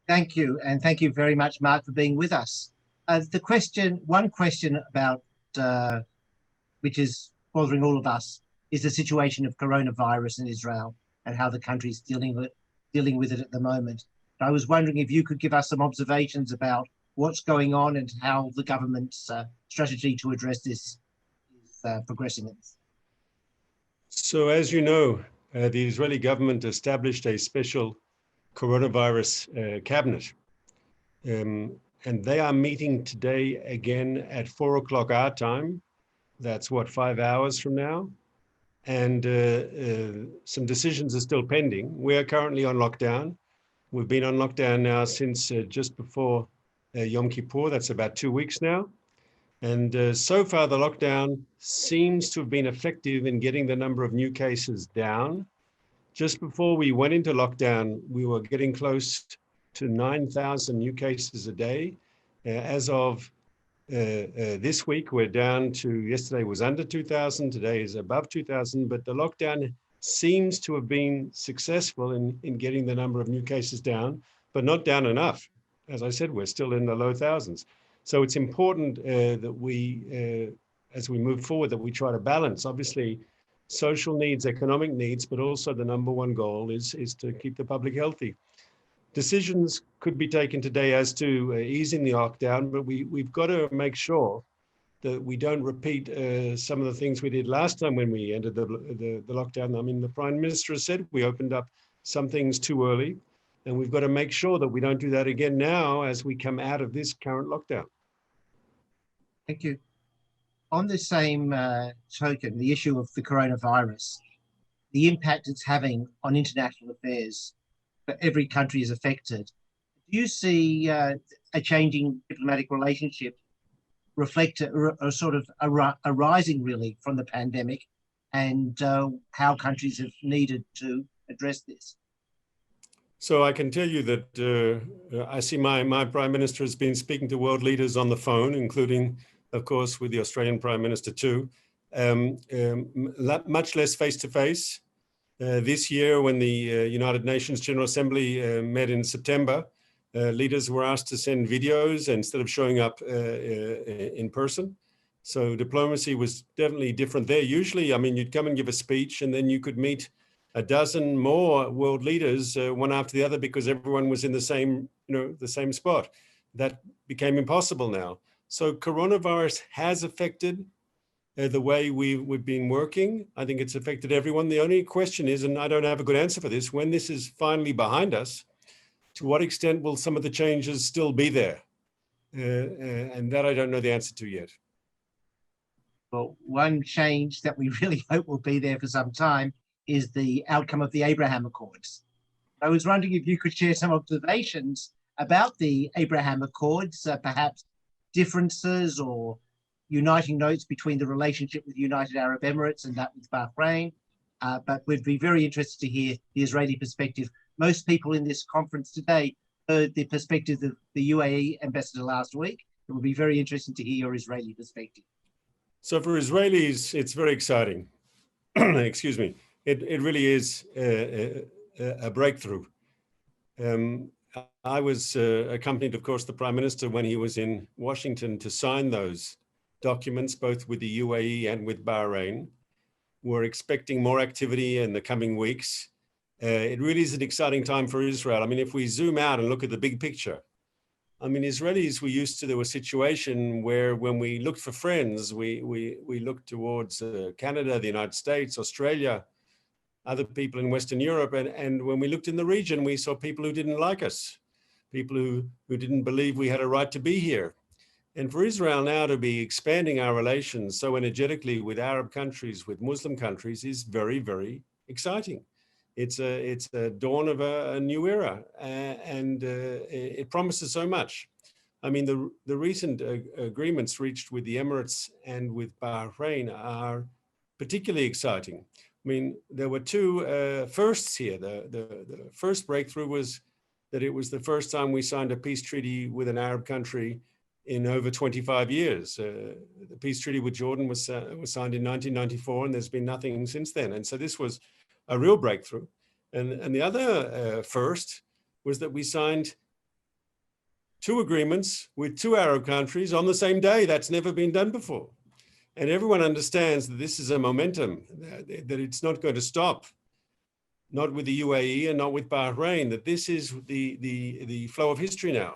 Thank you, and thank you very much, Mark, for being with us. One question about which is bothering all of us is the situation of coronavirus in Israel and how the country is dealing with it at the moment. I was wondering if you could give us some observations about what's going on and how the government's strategy to address this is progressing. So, as you know, the Israeli government established a special coronavirus cabinet. And they are meeting today again at 4 o'clock our time. That's what, 5 hours from now? And some decisions are still pending. We are currently on lockdown. We've been on lockdown now since just before Yom Kippur. That's about 2 weeks now. And so far, the lockdown seems to have been effective in getting the number of new cases down. Just before we went into lockdown, we were getting close to 9,000 new cases a day. As of this week, we're down to, yesterday was under 2,000, today is above 2,000, but the lockdown seems to have been successful in getting the number of new cases down, but not down enough. As I said, we're still in the low thousands. So it's important that we, as we move forward, that we try to balance, obviously, social needs, economic needs, but also the number one goal is to keep the public healthy. Decisions could be taken today as to easing the lockdown, but we've got to make sure that we don't repeat some of the things we did last time when we entered the lockdown. I mean, the Prime Minister has said we opened up some things too early, and we've got to make sure that we don't do that again now as we come out of this current lockdown. Thank you. On the same token, the issue of the coronavirus, the impact it's having on international affairs, but every country is affected. Do you see a changing diplomatic relationship reflect a sort of arising really from the pandemic, and how countries have needed to address this? So I can tell you that I see my Prime Minister has been speaking to world leaders on the phone, including, of course, with the Australian Prime Minister too, much less face-to-face. This year, when the United Nations General Assembly met in September, leaders were asked to send videos instead of showing up in person. So diplomacy was definitely different there. Usually, I mean, you'd come and give a speech and then you could meet a dozen more world leaders, one after the other, because everyone was in the same, the same spot. That became impossible now. So coronavirus has affected the way we've been working. I think it's affected everyone. The only question is, and I don't have a good answer for this, when this is finally behind us, to what extent will some of the changes still be there? And that I don't know the answer to yet. Well, one change that we really hope will be there for some time is the outcome of the Abraham Accords. I was wondering if you could share some observations about the Abraham Accords, perhaps differences or uniting notes between the relationship with the United Arab Emirates and that with Bahrain. But we'd be very interested to hear the Israeli perspective. Most people in this conference today heard the perspective of the UAE ambassador last week. It would be very interesting to hear your Israeli perspective. So for Israelis, it's very exciting. Excuse me. It really is a breakthrough. I was accompanied, of course, the Prime Minister when he was in Washington to sign those documents, both with the UAE and with Bahrain. We're expecting more activity in the coming weeks. It really is an exciting time for Israel. I mean, if we zoom out and look at the big picture, I mean, Israelis were used to a situation where when we looked for friends, we looked towards Canada, the United States, Australia, other people in Western Europe. And when we looked in the region, we saw people who didn't like us, people who didn't believe we had a right to be here. And for Israel now to be expanding our relations so energetically with Arab countries, with Muslim countries, is very, very exciting. It's a dawn of a new era, and it promises so much. I mean, the recent agreements reached with the Emirates and with Bahrain are particularly exciting. I mean, there were two firsts here. The first breakthrough was that it was the first time we signed a peace treaty with an Arab country in over 25 years. The peace treaty with Jordan was signed in 1994, and there's been nothing since then. And so this was a real breakthrough. And the other first was that we signed 2 agreements with 2 Arab countries on the same day. That's never been done before. And everyone understands that this is a momentum, that it's not going to stop, not with the UAE and not with Bahrain, that this is the flow of history now.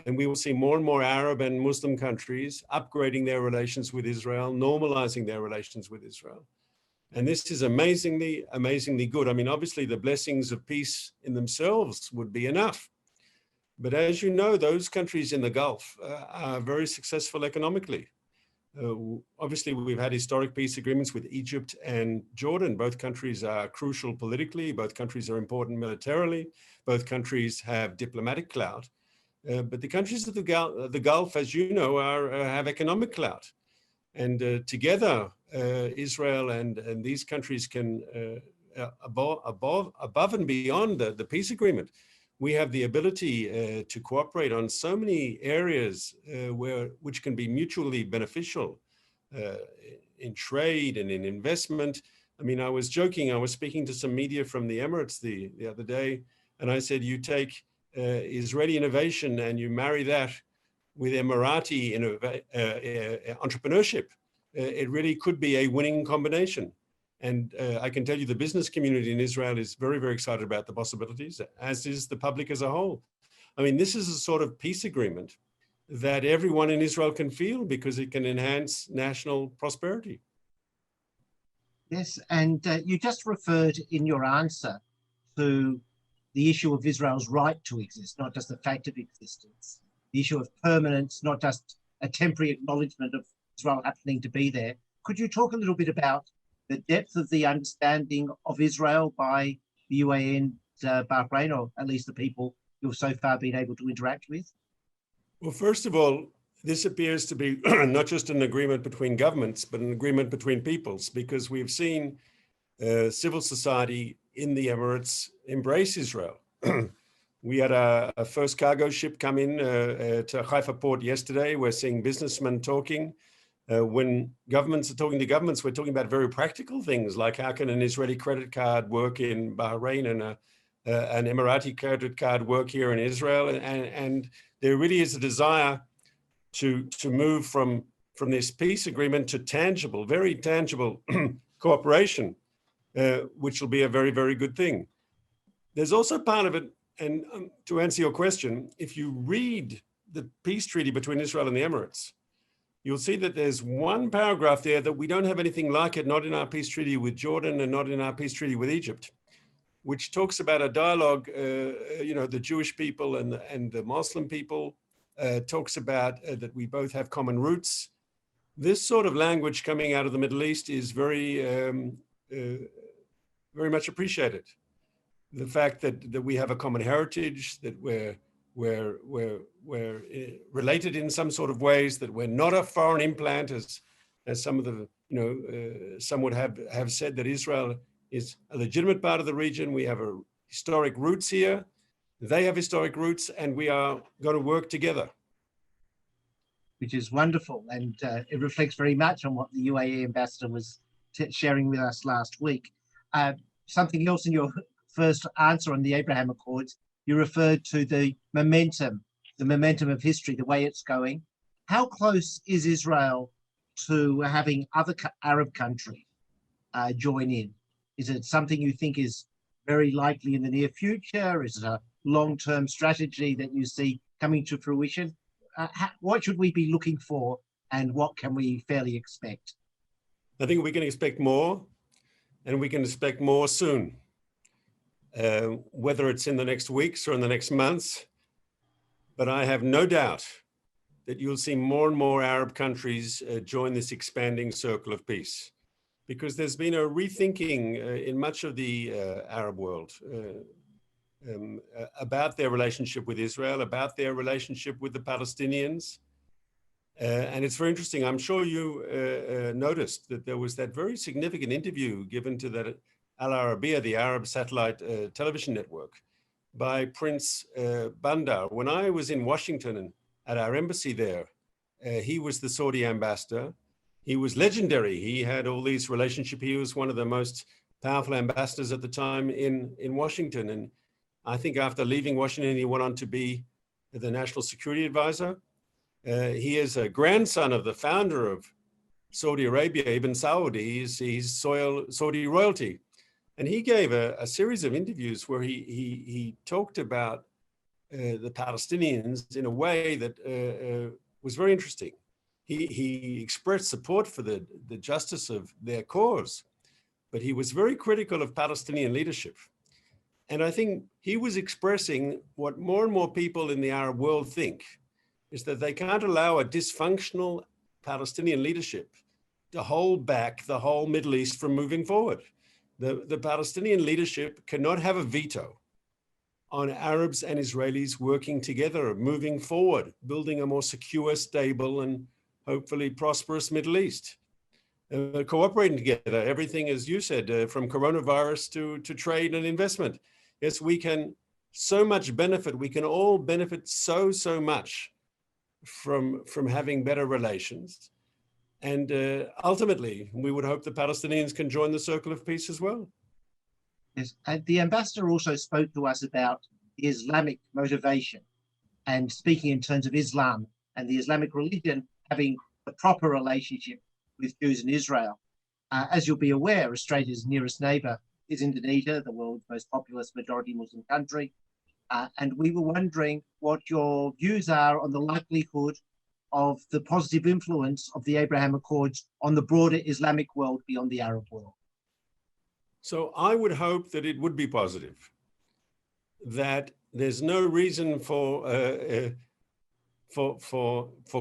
And we will see more and more Arab and Muslim countries upgrading their relations with Israel, normalizing their relations with Israel. And this is amazingly, amazingly good. I mean, obviously the blessings of peace in themselves would be enough. But as you know, those countries in the Gulf are very successful economically. Obviously, we've had historic peace agreements with Egypt and Jordan. Both countries are crucial politically. Both countries are important militarily. Both countries have diplomatic clout. But the countries of the Gulf, as you know, have economic clout. And together, Israel and these countries can, above and beyond the peace agreement, we have the ability to cooperate on so many areas which can be mutually beneficial in trade and in investment. I mean, I was joking, I was speaking to some media from the Emirates the other day, and I said, you take Israeli innovation and you marry that with Emirati entrepreneurship, it really could be a winning combination. And I can tell you the business community in Israel is very, very excited about the possibilities, as is the public as a whole. I mean, this is a sort of peace agreement that everyone in Israel can feel because it can enhance national prosperity. Yes, and you just referred in your answer to the issue of Israel's right to exist, not just the fact of existence, the issue of permanence, not just a temporary acknowledgement of Israel happening to be there. Could you talk a little bit about the depth of the understanding of Israel by the UAE and Bahrain, or at least the people you've so far been able to interact with? Well, first of all, this appears to be not just an agreement between governments, but an agreement between peoples, because we've seen civil society in the Emirates embrace Israel. We had a first cargo ship come in to Haifa port yesterday. We're seeing businessmen talking. When governments are talking to governments, we're talking about very practical things like how can an Israeli credit card work in Bahrain and an Emirati credit card work here in Israel. And there really is a desire to move from this peace agreement to tangible, very tangible cooperation, which will be a very, very good thing. There's also part of it, and to answer your question, if you read the peace treaty between Israel and the Emirates, you'll see that there's one paragraph there that we don't have anything like it, not in our peace treaty with Jordan and not in our peace treaty with Egypt, which talks about a dialogue, the Jewish people and the Muslim people, talks about that we both have common roots. This sort of language coming out of the Middle East is very, very much appreciated. The fact that we have a common heritage, that we're related in some sort of ways, that we're not a foreign implant, as some of the, some would have said that Israel is a legitimate part of the region. We have a historic roots here. They have historic roots, and we are going to work together. Which is wonderful, and it reflects very much on what the UAE ambassador was sharing with us last week. Something else in your first answer on the Abraham Accords, you referred to the momentum of history, the way it's going. How close is Israel to having other Arab countries join in? Is it something you think is very likely in the near future? Is it a long-term strategy that you see coming to fruition? What should we be looking for, and what can we fairly expect? I think we can expect more, and we can expect more soon. Whether it's in the next weeks or in the next months, but I have no doubt that you'll see more and more Arab countries join this expanding circle of peace, because there's been a rethinking in much of the Arab world about their relationship with Israel, about their relationship with the Palestinians. And it's very interesting. I'm sure you noticed that there was that very significant interview given to that Al Arabiya, the Arab satellite television network, by Prince Bandar. When I was in Washington and at our embassy there, he was the Saudi ambassador. He was legendary. He had all these relationships. He was one of the most powerful ambassadors at the time in Washington. And I think after leaving Washington, he went on to be the National Security Advisor. He is a grandson of the founder of Saudi Arabia, Ibn Saud. He's Saudi royalty. And he gave a series of interviews where he talked about the Palestinians in a way that was very interesting. He expressed support for the justice of their cause, but he was very critical of Palestinian leadership. And I think he was expressing what more and more people in the Arab world think, is that they can't allow a dysfunctional Palestinian leadership to hold back the whole Middle East from moving forward. The Palestinian leadership cannot have a veto on Arabs and Israelis working together, moving forward, building a more secure, stable, and hopefully prosperous Middle East. Cooperating together, everything, as you said, from coronavirus to trade and investment. Yes, we can so much benefit. We can all benefit so much from having better relations. And ultimately, we would hope the Palestinians can join the circle of peace as well. Yes, and the ambassador also spoke to us about the Islamic motivation, and speaking in terms of Islam and the Islamic religion having a proper relationship with Jews in Israel. As you'll be aware, Australia's nearest neighbour is Indonesia, the world's most populous majority Muslim country. And we were wondering what your views are on the likelihood of the positive influence of the Abraham Accords on the broader Islamic world beyond the Arab world. So I would hope that it would be positive, that there's no reason for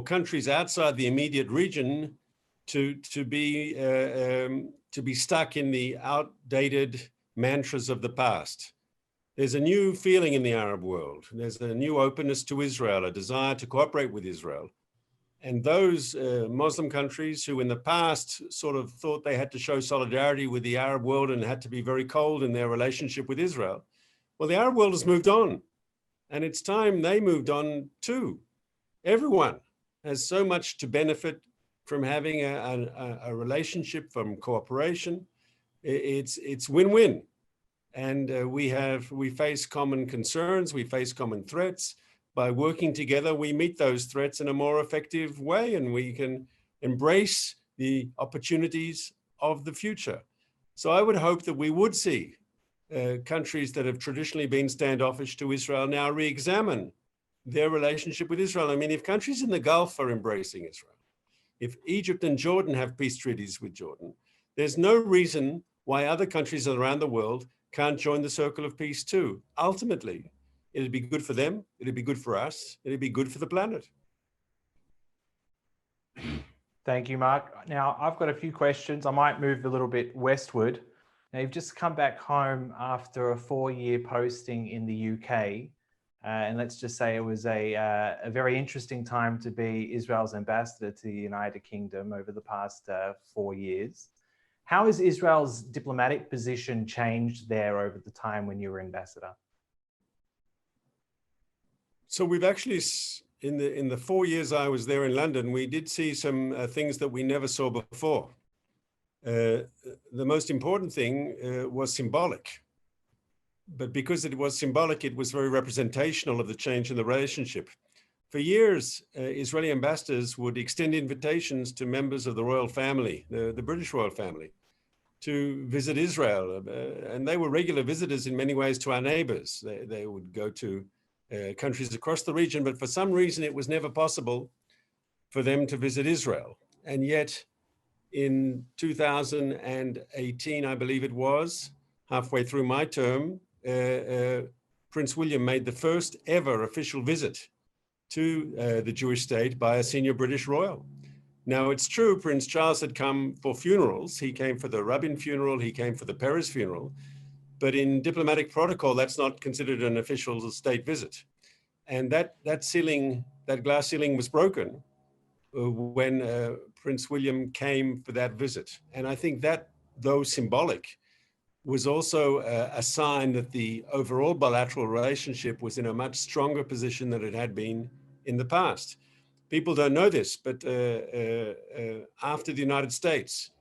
countries outside the immediate region to be stuck in the outdated mantras of the past. There's a new feeling in the Arab world. There's a new openness to Israel, a desire to cooperate with Israel. And those Muslim countries who in the past sort of thought they had to show solidarity with the Arab world and had to be very cold in their relationship with Israel, well, the Arab world has moved on. And it's time they moved on too. Everyone has so much to benefit from having a relationship, from cooperation. It's win-win. And we face common concerns, we face common threats. By working together, we meet those threats in a more effective way, and we can embrace the opportunities of the future. So I would hope that we would see countries that have traditionally been standoffish to Israel now re-examine their relationship with Israel. I mean, if countries in the Gulf are embracing Israel, if Egypt and Jordan have peace treaties with Jordan, there's no reason why other countries around the world can't join the circle of peace too. Ultimately, it'd be good for them, it'd be good for us, it'd be good for the planet. Thank you, Mark. Now, I've got a few questions. I might move a little bit westward. Now, you've just come back home after a 4-year posting in the UK. And let's just say it was a very interesting time to be Israel's ambassador to the United Kingdom over the past 4 years. How has Israel's diplomatic position changed there over the time when you were ambassador? So we've actually, in the 4 years I was there in London, we did see some things that we never saw before. The most important thing was symbolic. But because it was symbolic, it was very representational of the change in the relationship. For years, Israeli ambassadors would extend invitations to members of the royal family, the British royal family, to visit Israel. And they were regular visitors in many ways to our neighbors. They would go to countries across the region, but for some reason, it was never possible for them to visit Israel. And yet, in 2018, I believe it was, halfway through my term, Prince William made the first ever official visit to the Jewish state by a senior British royal. Now, it's true, Prince Charles had come for funerals. He came for the Rabin funeral, he came for the Peres funeral. But in diplomatic protocol, that's not considered an official state visit. And that glass ceiling was broken when Prince William came for that visit. And I think that, though symbolic, was also a sign that the overall bilateral relationship was in a much stronger position than it had been in the past. People don't know this, but after the United States,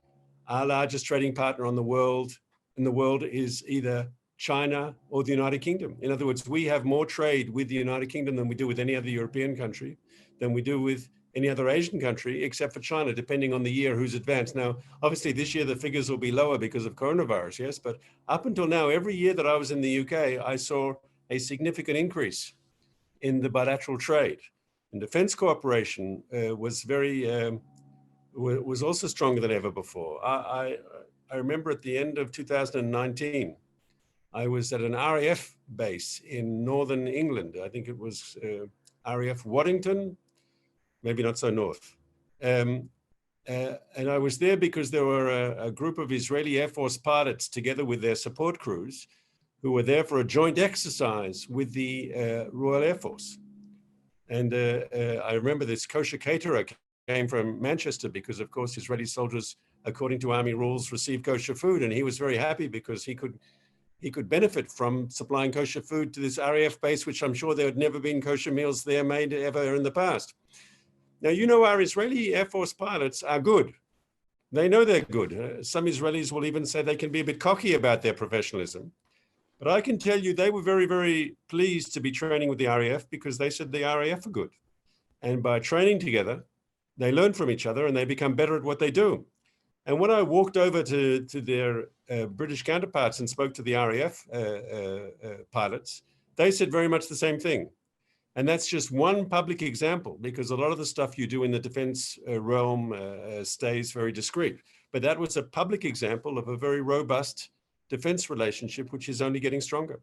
our largest trading partner in the world is either China, or the United Kingdom. In other words, we have more trade with the United Kingdom than we do with any other European country, than we do with any other Asian country, except for China, depending on the year who's advanced. Now, obviously this year the figures will be lower because of coronavirus, yes, but up until now, every year that I was in the UK, I saw a significant increase in the bilateral trade. And defense cooperation was also stronger than ever before. I remember at the end of 2019, I was at an RAF base in northern England. I think it was RAF Waddington, maybe not so north. And I was there because there were a group of Israeli Air Force pilots together with their support crews who were there for a joint exercise with the Royal Air Force. And I remember this kosher caterer came from Manchester because, of course, Israeli soldiers, according to army rules, receive kosher food. And he was very happy because he could benefit from supplying kosher food to this RAF base, which I'm sure there had never been kosher meals there made ever in the past. Now, you know, our Israeli Air Force pilots are good. They know they're good. Some Israelis will even say they can be a bit cocky about their professionalism. But I can tell you they were very, very pleased to be training with the RAF because they said the RAF are good. And by training together, they learn from each other and they become better at what they do. And when I walked over to their British counterparts and spoke to the RAF pilots, they said very much the same thing. And that's just one public example, because a lot of the stuff you do in the defense realm stays very discreet. But that was a public example of a very robust defense relationship, which is only getting stronger.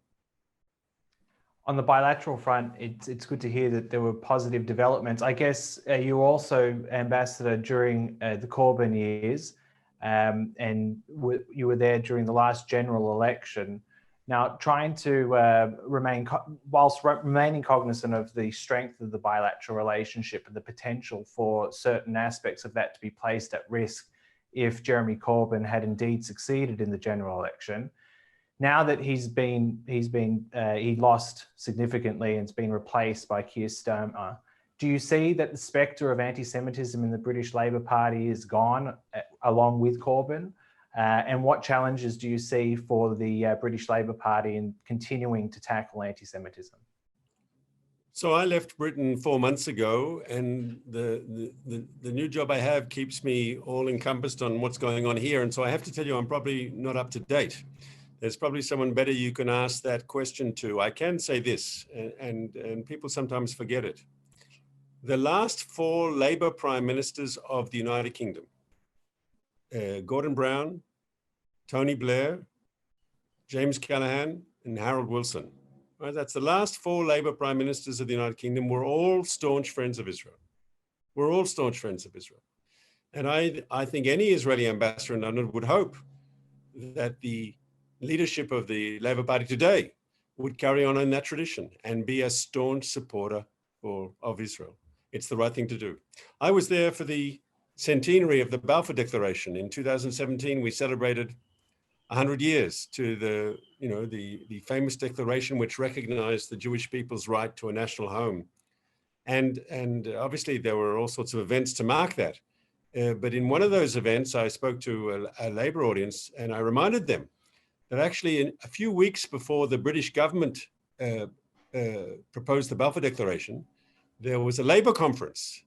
On the bilateral front, it's good to hear that there were positive developments. I guess you were also ambassador during the Corbyn years, and you were there during the last general election. Now, trying to whilst remaining cognizant of the strength of the bilateral relationship and the potential for certain aspects of that to be placed at risk if Jeremy Corbyn had indeed succeeded in the general election. Now that he lost significantly and has been replaced by Keir Starmer, do you see that the spectre of anti-Semitism in the British Labour Party is gone along with Corbyn? And what challenges do you see for the British Labour Party in continuing to tackle anti-Semitism? So I left Britain 4 months ago, and the new job I have keeps me all encompassed on what's going on here. And so I have to tell you, I'm probably not up to date. There's probably someone better you can ask that question to. I can say this, and people sometimes forget it. The last 4 Labour prime ministers of the United Kingdom, Gordon Brown, Tony Blair, James Callaghan, and Harold Wilson. Right? That's the last 4 Labour prime ministers of the United Kingdom were all staunch friends of Israel. We're all staunch friends of Israel. And I think any Israeli ambassador in London would hope that the leadership of the Labour Party today would carry on in that tradition and be a staunch supporter of Israel. It's the right thing to do. I was there for the centenary of the Balfour Declaration. In 2017, we celebrated 100 years to the famous declaration which recognized the Jewish people's right to a national home. And obviously there were all sorts of events to mark that. But in one of those events, I spoke to a Labour audience and I reminded them that actually in a few weeks before the British government proposed the Balfour Declaration, there was a Labour conference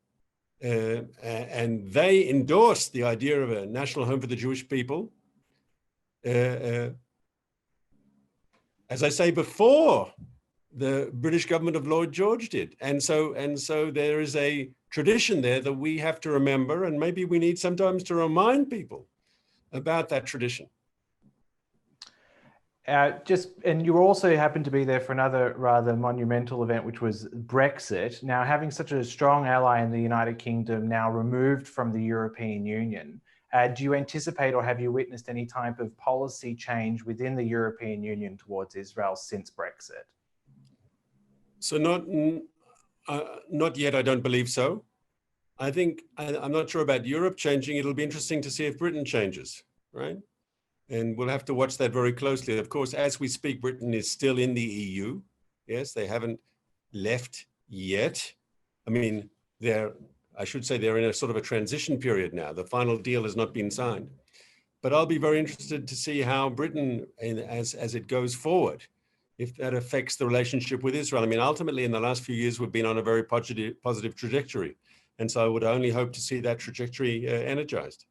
and they endorsed the idea of a national home for the Jewish people. As I say, before the British government of Lloyd George did. And so there is a tradition there that we have to remember, and maybe we need sometimes to remind people about that tradition. And you also happened to be there for another rather monumental event, which was Brexit. Now, having such a strong ally in the United Kingdom now removed from the European Union, do you anticipate or have you witnessed any type of policy change within the European Union towards Israel since Brexit? So not yet, I don't believe so. I think, I'm not sure about Europe changing. It'll be interesting to see if Britain changes, right? And we'll have to watch that very closely. Of course, as we speak, Britain is still in the EU. Yes, they haven't left yet. I mean, I should say they're in a sort of a transition period now. The final deal has not been signed. but I'll be very interested to see how Britain, as it goes forward, if that affects the relationship with Israel. I mean, ultimately, in the last few years, we've been on a very positive trajectory. And so I would only hope to see that trajectory energized.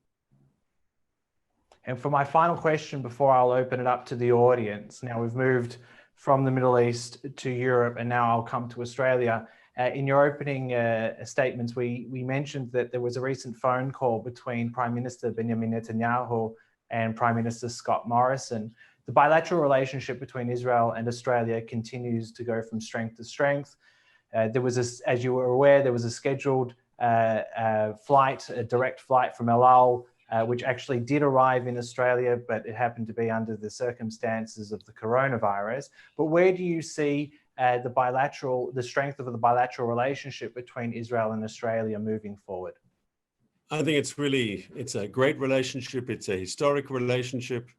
And for my final question, before I'll open it up to the audience, now we've moved from the Middle East to Europe, and now I'll come to Australia. In your opening statements, we mentioned that there was a recent phone call between Prime Minister Binyamin Netanyahu and Prime Minister Scott Morrison. The bilateral relationship between Israel and Australia continues to go from strength to strength. There was, as you were aware, there was a scheduled flight, a direct flight from El Al, which actually did arrive in Australia, but it happened to be under the circumstances of the coronavirus. But where do you see the strength of the bilateral relationship between Israel and Australia moving forward? I think it's a great relationship. It's a historic relationship.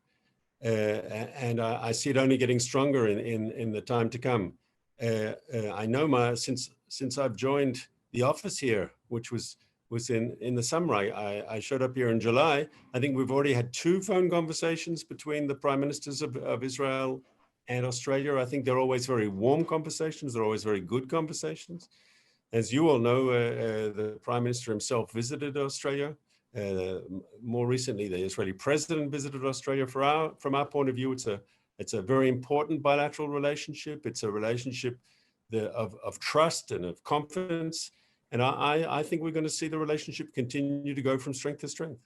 And I see it only getting stronger in the time to come. I know since I've joined the office here, which was in the summer, I showed up here in July. I think we've already had 2 phone conversations between the prime ministers of Israel and Australia. I think they're always very warm conversations. They're always very good conversations. As you all know, the prime minister himself visited Australia. More recently, the Israeli president visited Australia. From our point of view, it's a very important bilateral relationship. It's a relationship of trust and of confidence. And I think we're going to see the relationship continue to go from strength to strength.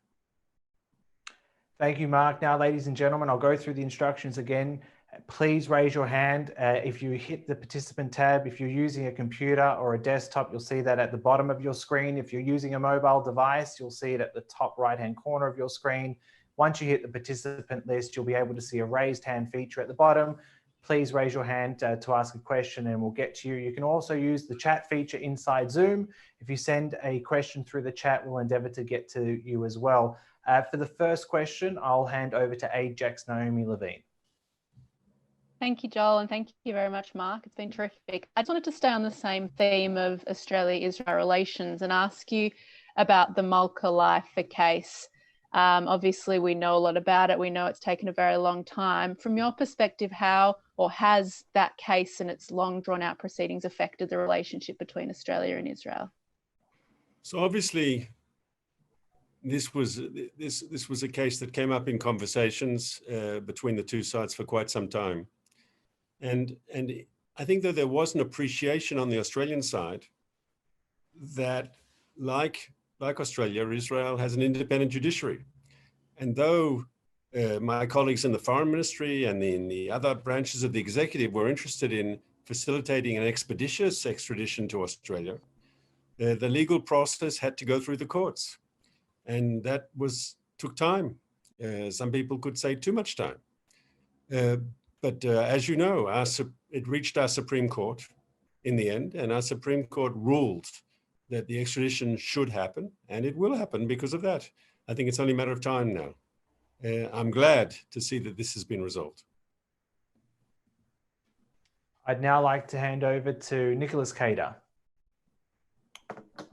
Thank you, Mark. Now, ladies and gentlemen, I'll go through the instructions again. Please raise your hand. If you hit the participant tab, if you're using a computer or a desktop, you'll see that at the bottom of your screen. If you're using a mobile device, you'll see it at the top right-hand corner of your screen. Once you hit the participant list, you'll be able to see a raised hand feature at the bottom. Please raise your hand to ask a question and we'll get to you. You can also use the chat feature inside Zoom. If you send a question through the chat, we'll endeavor to get to you as well. For the first question, I'll hand over to AIJAC's Naomi Levine. Thank you, Joel, and thank you very much, Mark. It's been terrific. I just wanted to stay on the same theme of Australia-Israel relations and ask you about the Malka Leifer case. Obviously, we know a lot about it. We know it's taken a very long time. From your perspective, how or has that case and its long drawn-out proceedings affected the relationship between Australia and Israel? So obviously, this was a case that came up in conversations between the 2 sides for quite some time. And I think that there was an appreciation on the Australian side that, like Australia, Israel has an independent judiciary. And though my colleagues in the Foreign Ministry and in the other branches of the executive were interested in facilitating an expeditious extradition to Australia, the legal process had to go through the courts. And that took time. Some people could say too much time. But as you know, it reached our Supreme Court in the end, and our Supreme Court ruled that the extradition should happen, and it will happen because of that. I think it's only a matter of time now. I'm glad to see that this has been resolved. I'd now like to hand over to Nicholas Cater.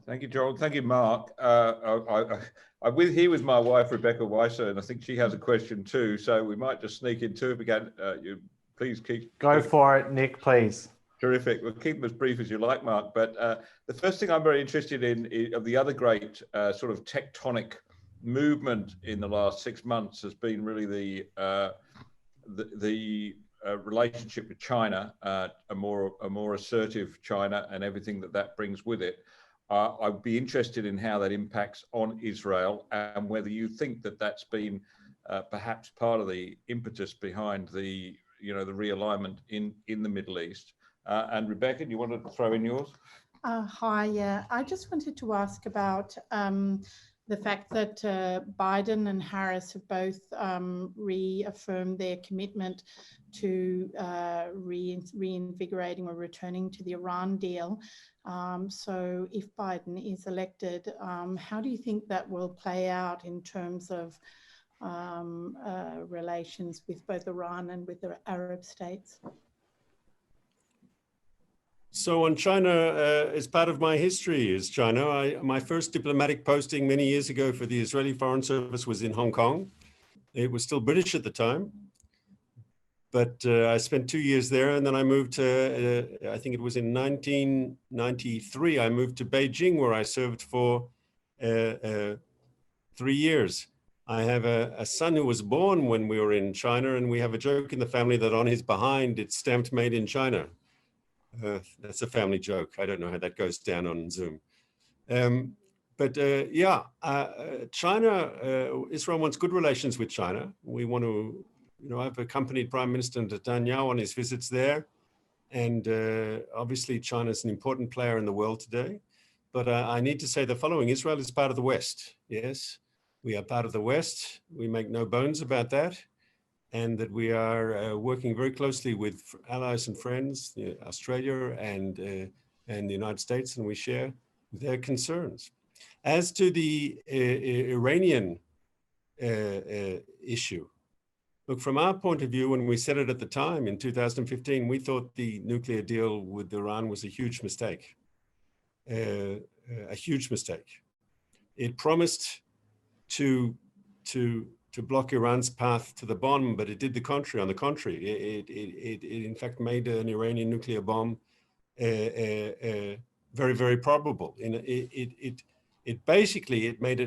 Thank you, Joel. Thank you, Mark. I'm here with my wife, Rebecca Weiser, and I think she has a question too. So we might just sneak in two if we can. Please keep... Go for it, Nick, please. Terrific. We'll keep them as brief as you like, Mark. But the first thing I'm very interested in of the other great sort of tectonic movement in the last 6 months has been really the relationship with China, a more assertive China and everything that brings with it. I'd be interested in how that impacts on Israel and whether you think that that's been perhaps part of the impetus behind the realignment in the Middle East. And Rebecca, do you want to throw in yours? Hi, yeah. I just wanted to ask about the fact that Biden and Harris have both reaffirmed their commitment to reinvigorating or returning to the Iran deal. So if Biden is elected, how do you think that will play out in terms of relations with both Iran and with the Arab states? So on China, as part of my history is China. My first diplomatic posting many years ago for the Israeli Foreign Service was in Hong Kong. It was still British at the time. But I spent 2 years there, and then I moved to, I think it was in 1993, I moved to Beijing, where I served for 3 years. I have a son who was born when we were in China, and we have a joke in the family that on his behind, it's stamped made in China. That's a family joke. I don't know how that goes down on Zoom. China, Israel wants good relations with China. We want to, I've accompanied Prime Minister Netanyahu on his visits there. And obviously China is an important player in the world today. But I need to say the following: Israel is part of the West. Yes, we are part of the West. We make no bones about that. And that we are working very closely with allies and friends, Australia and the United States, and we share their concerns. As to the Iranian issue, look, from our point of view, when we said it at the time in 2015, we thought the nuclear deal with Iran was a huge mistake, a huge mistake. It promised to block Iran's path to the bomb, but it did the contrary. On the contrary, it in fact made an Iranian nuclear bomb very, very probable. It basically made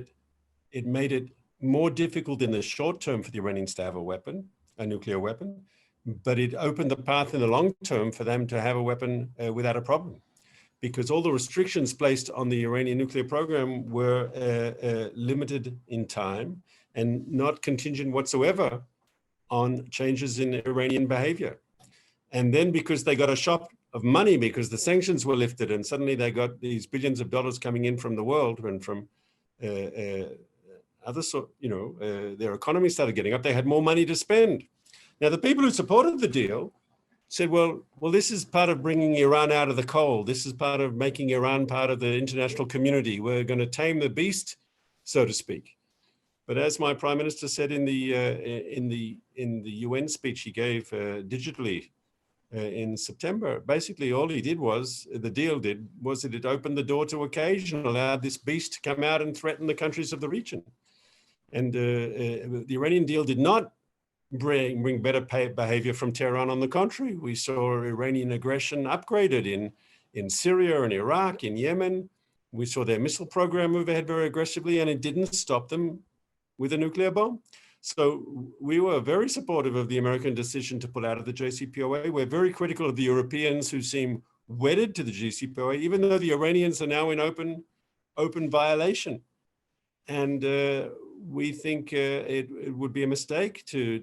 it more difficult in the short term for the Iranians to have a nuclear weapon, but it opened the path in the long term for them to have a weapon without a problem, because all the restrictions placed on the Iranian nuclear program were limited in time and not contingent whatsoever on changes in Iranian behavior. And then because they got a shot of money, because the sanctions were lifted and suddenly they got these billions of dollars coming in from the world and from other sort, their economy started getting up, they had more money to spend. Now, the people who supported the deal said, well, this is part of bringing Iran out of the cold. This is part of making Iran part of the international community. We're going to tame the beast, so to speak. But as my prime minister said in the UN speech he gave digitally in September, basically all he did was, the deal did, was that it opened the door to occasion, allowed this beast to come out and threaten the countries of the region. And the Iranian deal did not bring better behavior from Tehran. On the contrary, we saw Iranian aggression upgraded in Syria and Iraq, in Yemen. We saw their missile program move ahead very aggressively, and it didn't stop them with a nuclear bomb. So we were very supportive of the American decision to pull out of the JCPOA. We're very critical of the Europeans who seem wedded to the JCPOA, even though the Iranians are now in open violation. And we think it would be a mistake to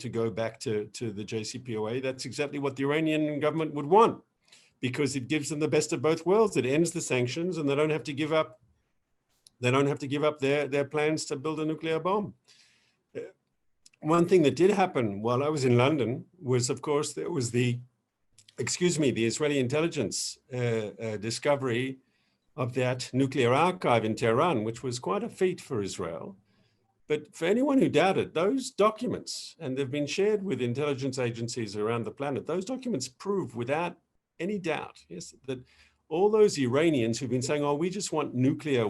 go back to the JCPOA. That's exactly what the Iranian government would want, because it gives them the best of both worlds. It ends the sanctions, and they don't have to give up. They don't have to give up their plans to build a nuclear bomb. One thing that did happen while I was in London was, of course, there was the Israeli intelligence discovery of that nuclear archive in Tehran, which was quite a feat for Israel. But for anyone who doubted, those documents, and they've been shared with intelligence agencies around the planet, those documents prove without any doubt, yes, that all those Iranians who've been saying, oh, we just want nuclear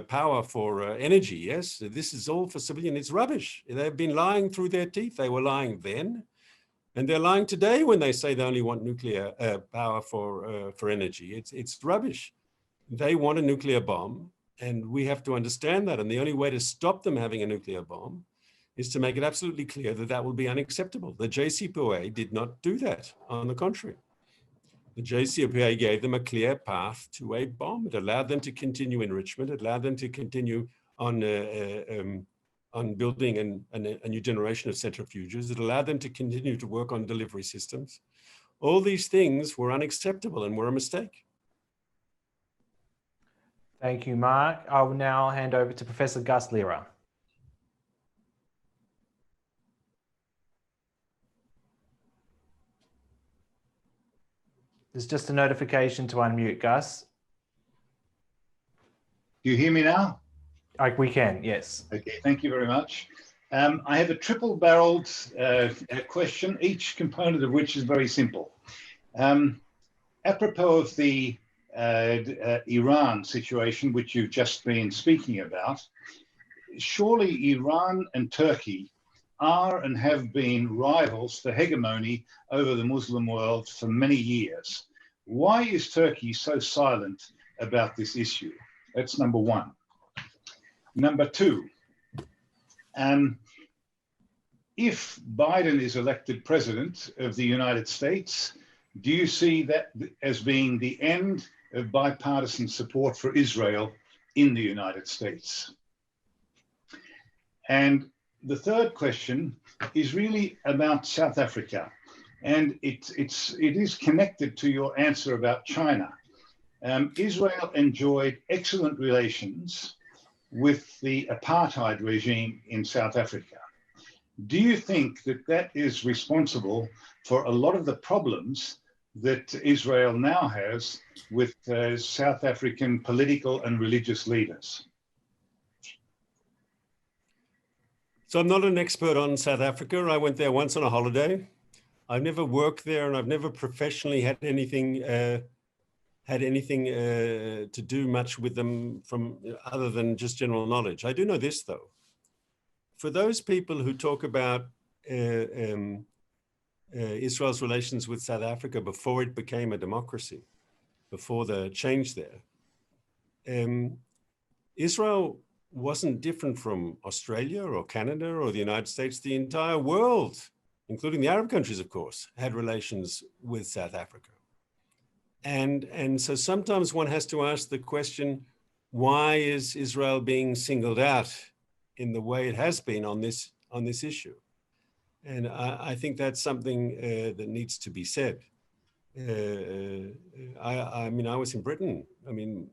power for energy, yes, this is all for civilian, it's rubbish. They've been lying through their teeth. They were lying then, and they're lying today when they say they only want nuclear power for energy. It's rubbish. They want a nuclear bomb, and we have to understand that. And the only way to stop them having a nuclear bomb is to make it absolutely clear that that will be unacceptable. The JCPOA did not do that. On the contrary. The JCPOA gave them a clear path to a bomb. It allowed them to continue enrichment. It allowed them to continue on building a new generation of centrifuges. It allowed them to continue to work on delivery systems. All these things were unacceptable and were a mistake. Thank you, Mark. I will now hand over to Professor Gus Lira. There's just a notification to unmute, Gus. Do you hear me now? We can, yes. Okay, thank you very much. I have a triple-barreled question, each component of which is very simple. Apropos of the Iran situation, which you've just been speaking about, surely Iran and Turkey are and have been rivals for hegemony over the Muslim world for many years. Why is Turkey so silent about this issue? That's number one. Number two, if Biden is elected president of the United States, do you see that as being the end of bipartisan support for Israel in the United States? And the third question is really about South Africa, and it is connected to your answer about China. Israel enjoyed excellent relations with the apartheid regime in South Africa. Do you think that that is responsible for a lot of the problems that Israel now has with South African political and religious leaders? So I'm not an expert on South Africa. I went there once on a holiday. I've never worked there, and I've never professionally had anything to do much with them from other than just general knowledge. I do know this though. For those people who talk about Israel's relations with South Africa before it became a democracy, before the change there, Israel wasn't different from Australia or Canada or the United States. The entire world, including the Arab countries, of course, had relations with South Africa. And so sometimes one has to ask the question, why is Israel being singled out in the way it has been on this issue? And I think that's something that needs to be said. I mean, I was in Britain. I mean,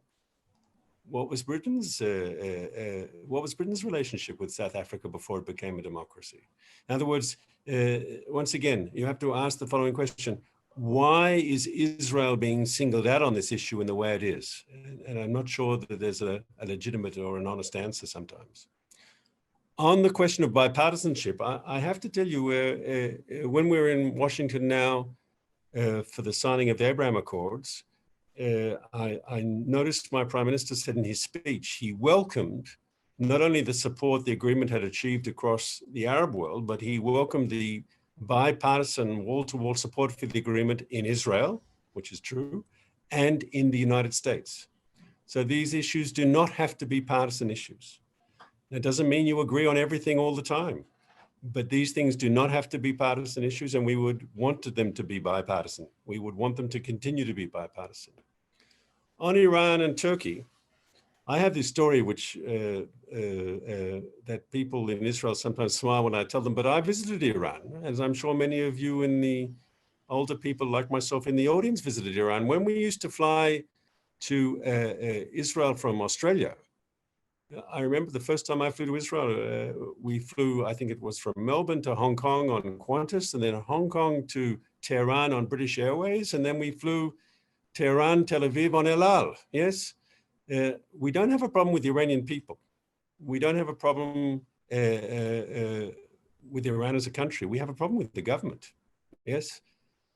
what was Britain's relationship with South Africa before it became a democracy? In other words, once again, you have to ask the following question: why is Israel being singled out on this issue in the way it is? And I'm not sure that there's a legitimate or an honest answer sometimes. On the question of bipartisanship, I have to tell you, when we're in Washington now for the signing of the Abraham Accords, I noticed my Prime Minister said in his speech, he welcomed not only the support the agreement had achieved across the Arab world, but he welcomed the bipartisan wall-to-wall support for the agreement in Israel, which is true, and in the United States. So these issues do not have to be partisan issues. That doesn't mean you agree on everything all the time, but these things do not have to be partisan issues, and we would want them to be bipartisan. We would want them to continue to be bipartisan. On Iran and Turkey, I have this story which that people in Israel sometimes smile when I tell them, but I visited Iran, as I'm sure many of you in the older people like myself in the audience visited Iran. When we used to fly to Israel from Australia, I remember the first time I flew to Israel, we flew, I think it was from Melbourne to Hong Kong on Qantas, and then Hong Kong to Tehran on British Airways, and then we flew Tehran, Tel Aviv on El Al, yes? We don't have a problem with the Iranian people. We don't have a problem with Iran as a country. We have a problem with the government, yes?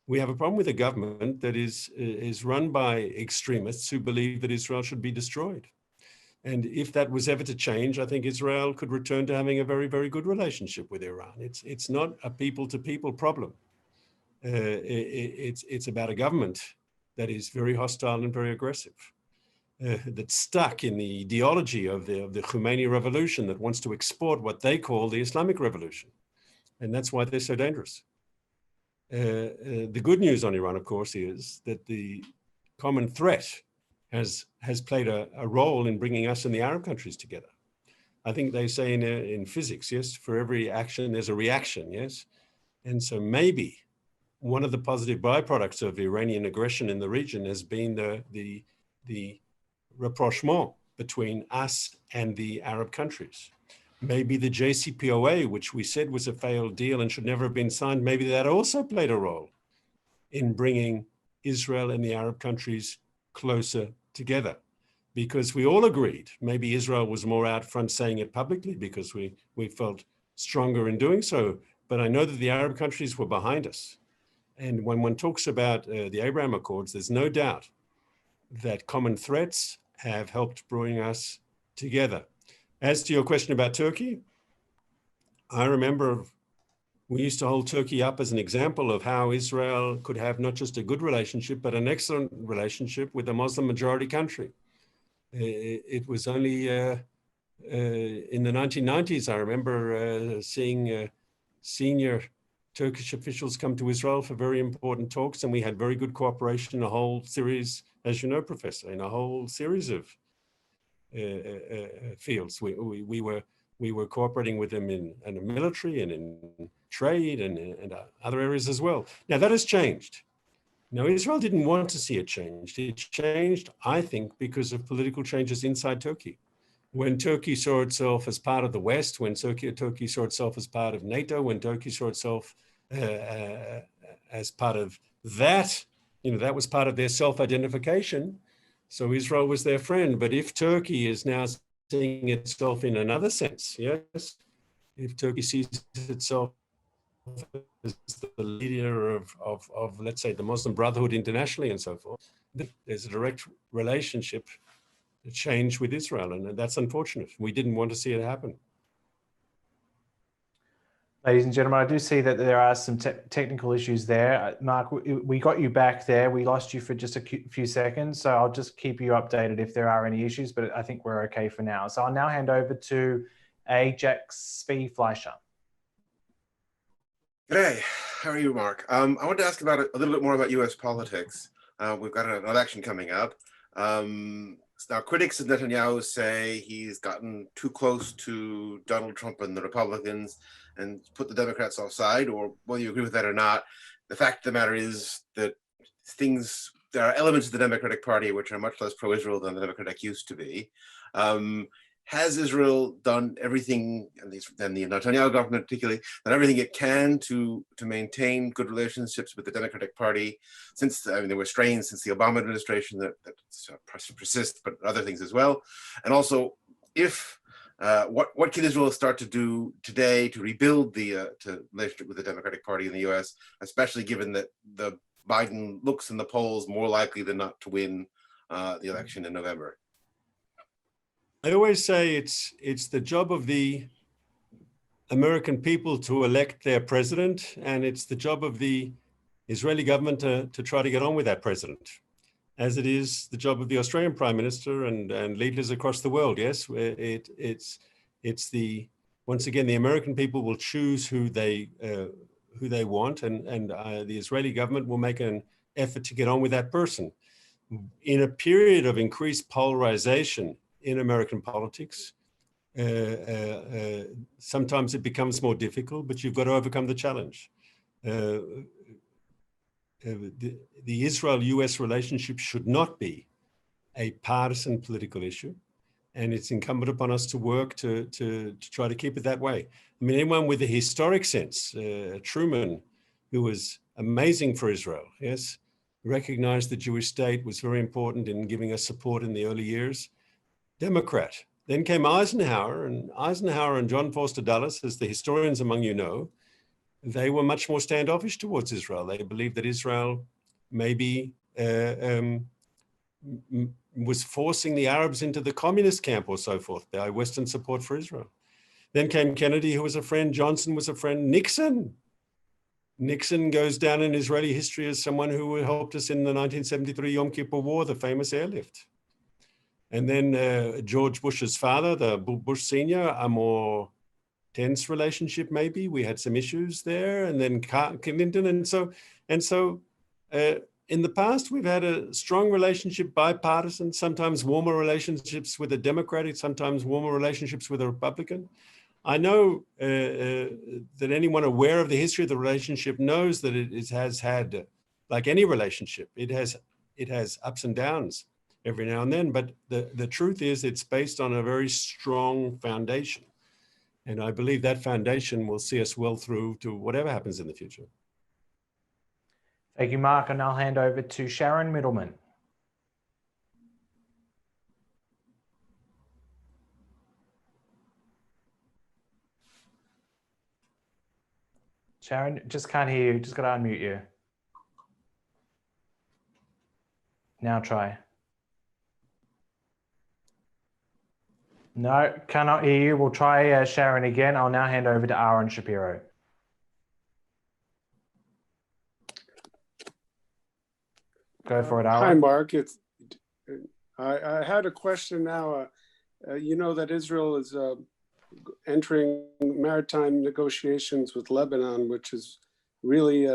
We have a problem with a government that is run by extremists who believe that Israel should be destroyed. And if that was ever to change, I think Israel could return to having a very, very good relationship with Iran. It's not a people-to-people problem. It's about a government that is very hostile and very aggressive, that's stuck in the ideology of the Khomeini revolution that wants to export what they call the Islamic revolution. And that's why they're so dangerous. The good news on Iran, of course, is that the common threat has played a role in bringing us and the Arab countries together. I think they say in physics, yes, for every action, there's a reaction, yes? And so maybe one of the positive byproducts of Iranian aggression in the region has been the rapprochement between us and the Arab countries. Maybe the JCPOA, which we said was a failed deal and should never have been signed, maybe that also played a role in bringing Israel and the Arab countries closer together, because we all agreed, maybe Israel was more out front saying it publicly because we felt stronger in doing so, but I know that the Arab countries were behind us. And when one talks about the Abraham Accords, there's no doubt that common threats have helped bring us together. As to your question about Turkey, I remember we used to hold Turkey up as an example of how Israel could have not just a good relationship, but an excellent relationship with a Muslim majority country. It was only in the 1990s, I remember seeing senior Turkish officials come to Israel for very important talks, and we had very good cooperation in a whole series, as you know, Professor, in a whole series of fields. We were cooperating with them in the military and in trade and other areas as well. Now that has changed. Now Israel didn't want to see it changed. It changed, I think, because of political changes inside Turkey. When Turkey saw itself as part of the West, when Turkey saw itself as part of NATO, when Turkey saw itself as part of that, that was part of their self-identification. So Israel was their friend. But if Turkey is now seeing itself in another sense, yes, if Turkey sees itself as the leader of, let's say, the Muslim Brotherhood internationally and so forth, there's a direct relationship change with Israel, and that's unfortunate. We didn't want to see it happen. Ladies and gentlemen, I do see that there are some technical issues there. Mark, we got you back there. We lost you for just a few seconds, so I'll just keep you updated if there are any issues, but I think we're okay for now. So I'll now hand over to AIJAC Fleischer. G'day, how are you, Mark? I wanted to ask about a little bit more about US politics. We've got an election coming up. Now, critics of Netanyahu say he's gotten too close to Donald Trump and the Republicans and put the Democrats offside, or whether you agree with that or not. The fact of the matter is that there are elements of the Democratic Party which are much less pro-Israel than the Democratic used to be. Has Israel done everything, and the Netanyahu government particularly, done everything it can to maintain good relationships with the Democratic Party since, there were strains since the Obama administration that persist, but other things as well. And also, what can Israel start to do today to rebuild the relationship with the Democratic Party in the US, especially given that the Biden looks in the polls more likely than not to win the election in November? I always say it's the job of the American people to elect their president, and it's the job of the Israeli government to try to get on with that president, as it is the job of the Australian Prime Minister and leaders across the world. Yes, once again, the American people will choose who they want, and the Israeli government will make an effort to get on with that person. In a period of increased polarization in American politics, sometimes it becomes more difficult, but you've got to overcome the challenge. The Israel-US relationship should not be a partisan political issue, and it's incumbent upon us to work to try to keep it that way. I mean, anyone with a historic sense, Truman, who was amazing for Israel, yes, recognized the Jewish state was very important in giving us support in the early years. Democrat. Then came Eisenhower and John Foster Dulles, as the historians among you know, they were much more standoffish towards Israel. They believed that Israel maybe was forcing the Arabs into the communist camp or so forth by Western support for Israel. Then came Kennedy, who was a friend. Johnson was a friend. Nixon goes down in Israeli history as someone who helped us in the 1973 Yom Kippur War, the famous airlift. And then George Bush's father, the Bush Senior, a more tense relationship maybe. We had some issues there, and then Clinton, and so in the past we've had a strong relationship, bipartisan, sometimes warmer relationships with a Democratic, sometimes warmer relationships with a Republican. I know that anyone aware of the history of the relationship knows that it has had, like any relationship, it has ups and downs every now and then, but the truth is it's based on a very strong foundation. And I believe that foundation will see us well through to whatever happens in the future. Thank you, Mark. And I'll hand over to Sharon Middleman. Sharon, just can't hear you. Just got to unmute you. Now try. No, cannot hear you. We'll try Sharon again. I'll now hand over to Aaron Shapiro. Go for it, Hi, Alan. Mark. I had a question now. You know that Israel is entering maritime negotiations with Lebanon, which is really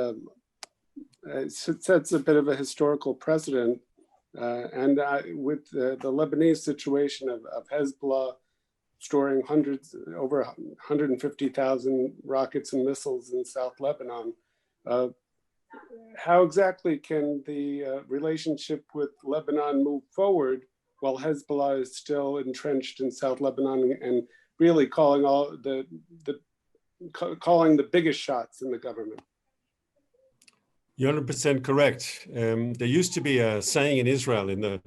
sets a bit of a historical precedent. And with the Lebanese situation of Hezbollah storing over 150,000 rockets and missiles in South Lebanon, how exactly can the relationship with Lebanon move forward while Hezbollah is still entrenched in South Lebanon and really calling calling the biggest shots in the government? You're 100% correct. There used to be a saying in Israel in the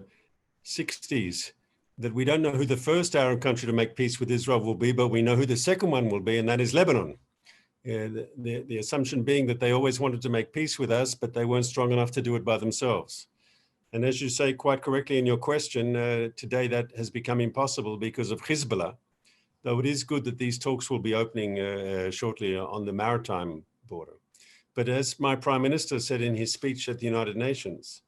60s that we don't know who the first Arab country to make peace with Israel will be, but we know who the second one will be, and that is Lebanon. The assumption being that they always wanted to make peace with us, but they weren't strong enough to do it by themselves. And as you say quite correctly in your question, today that has become impossible because of Hezbollah, though it is good that these talks will be opening shortly on the maritime border. But as my Prime Minister said in his speech at the United Nations,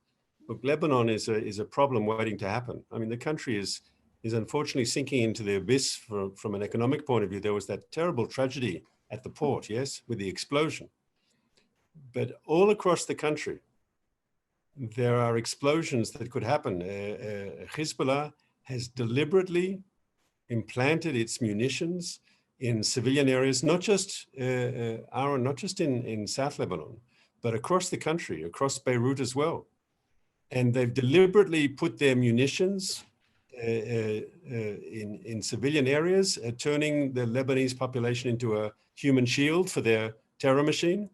look, Lebanon is a problem waiting to happen. I mean, the country is unfortunately sinking into the abyss from an economic point of view. There was that terrible tragedy at the port, yes, with the explosion. But all across the country, there are explosions that could happen. Hezbollah has deliberately implanted its munitions in civilian areas, not just Aaron, not just in South Lebanon, but across the country, across Beirut as well. And they've deliberately put their munitions in civilian areas, turning the Lebanese population into a human shield for their terror machine.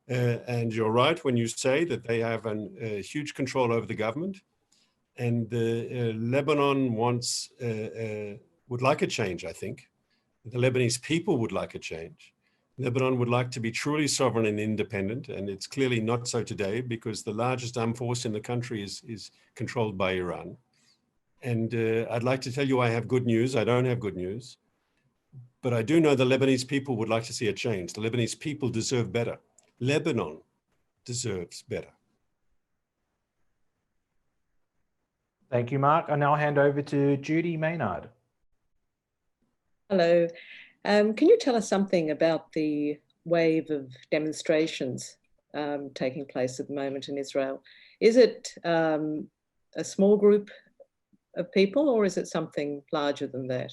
And you're right when you say that they have a huge control over the government. And Lebanon would like a change, I think. The Lebanese people would like a change. Lebanon would like to be truly sovereign and independent, and it's clearly not so today because the largest armed force in the country is controlled by Iran. And I'd like to tell you I have good news. I don't have good news. But I do know the Lebanese people would like to see a change. The Lebanese people deserve better. Lebanon deserves better. Thank you, Mark. I now hand over to Judy Maynard. Hello. Can you tell us something about the wave of demonstrations taking place at the moment in Israel? Is it a small group of people, or is it something larger than that?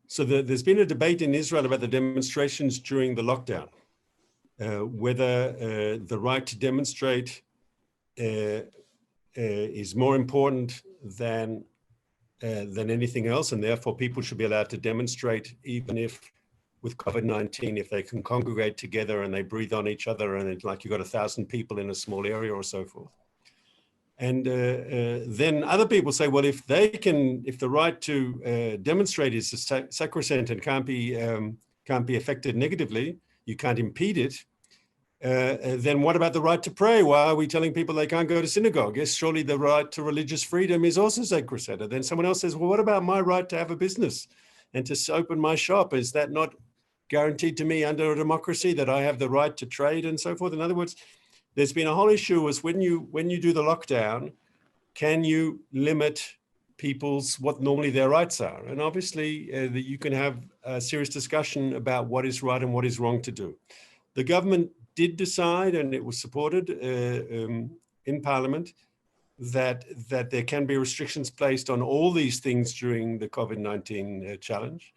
So there's been a debate in Israel about the demonstrations during the lockdown, whether the right to demonstrate is more important than anything else, and therefore people should be allowed to demonstrate even if with COVID-19, if they can congregate together and they breathe on each other and it's like you've got 1,000 people in a small area or so forth. And then other people say, well, if the right to demonstrate is sacrosanct and can't be affected negatively, you can't impede it, then what about the right to pray? Why are we telling people they can't go to synagogue? Yes, surely the right to religious freedom is also sacrosanct. And then someone else says, well, what about my right to have a business and to open my shop? Is that not guaranteed to me under a democracy that I have the right to trade and so forth? In other words, there's been a whole issue as when you do the lockdown, can you limit people's what normally their rights are? And obviously that you can have a serious discussion about what is right and what is wrong to do. The government did decide, and it was supported in Parliament, that there can be restrictions placed on all these things during the COVID-19 challenge,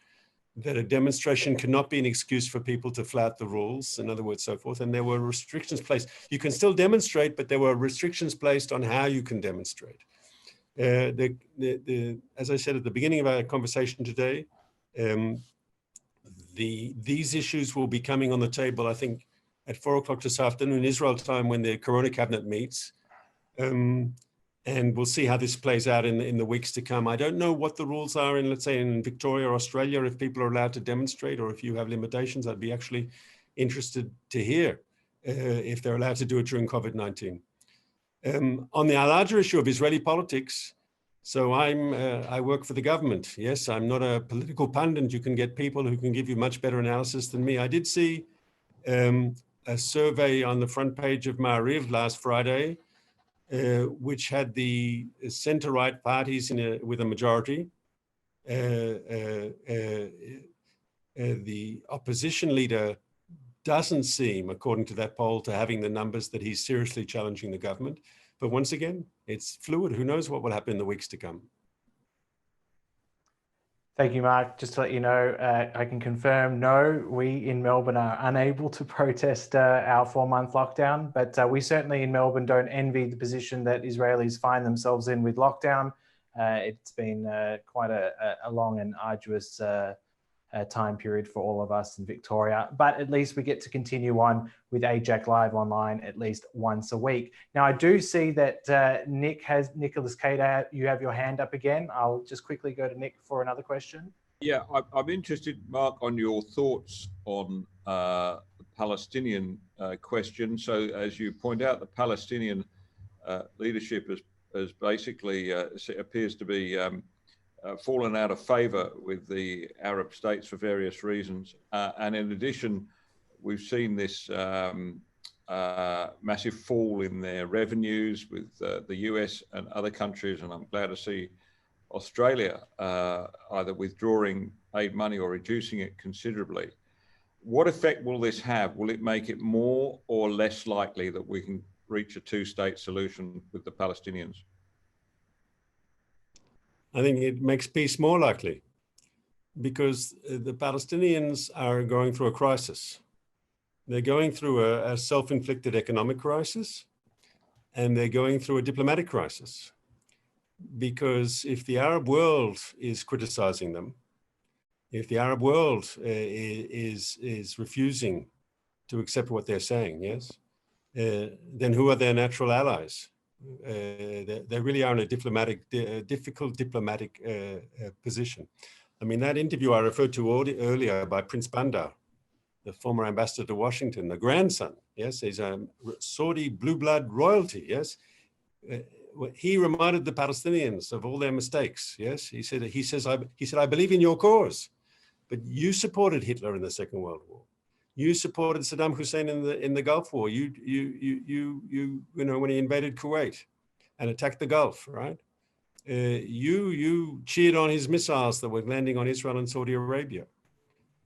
that a demonstration cannot be an excuse for people to flout the rules, in other words, so forth. And there were restrictions placed. You can still demonstrate, but there were restrictions placed on how you can demonstrate. As I said at the beginning of our conversation today, these issues will be coming on the table, I think, at 4 o'clock this afternoon, Israel time, when the Corona Cabinet meets. And we'll see how this plays out in the weeks to come. I don't know what the rules are in, let's say, in Victoria or Australia, if people are allowed to demonstrate or if you have limitations. I'd be actually interested to hear if they're allowed to do it during COVID-19. On the larger issue of Israeli politics, so I work for the government. Yes, I'm not a political pundit. You can get people who can give you much better analysis than me. I did see a a survey on the front page of Ma'ariv last Friday, which had the center-right parties with a majority. The opposition leader doesn't seem, according to that poll, to having the numbers that he's seriously challenging the government. But once again, it's fluid. Who knows what will happen in the weeks to come? Thank you, Mark. Just to let you know, I can confirm, no, we in Melbourne are unable to protest our 4-month lockdown, but we certainly in Melbourne don't envy the position that Israelis find themselves in with lockdown. It's been quite a long and arduous time period for all of us in Victoria, but at least we get to continue on with AIJAC Live Online at least once a week. Now, I do see that Nicholas Cater, you have your hand up again. I'll just quickly go to Nick for another question. Yeah, I'm interested, Mark, on your thoughts on the Palestinian question. So as you point out, the Palestinian leadership has basically appears to be fallen out of favor with the Arab states for various reasons. And in addition, we've seen this massive fall in their revenues with the US and other countries. And I'm glad to see Australia either withdrawing aid money or reducing it considerably. What effect will this have? Will it make it more or less likely that we can reach a two-state solution with the Palestinians? I think it makes peace more likely, because the Palestinians are going through a crisis. They're going through a self-inflicted economic crisis, and they're going through a diplomatic crisis. Because if the Arab world is criticizing them, if the Arab world is refusing to accept what they're saying, yes, then who are their natural allies? They really are in a difficult diplomatic position. I mean, that interview I referred to earlier by Prince Bandar, the former ambassador to Washington, the grandson, yes, he's a Saudi blue blood royalty, yes. He reminded the Palestinians of all their mistakes, yes. He said, I believe in your cause, but you supported Hitler in the Second World War. You supported Saddam Hussein in the Gulf War. You know, when he invaded Kuwait and attacked the Gulf, right? You cheered on his missiles that were landing on Israel and Saudi Arabia.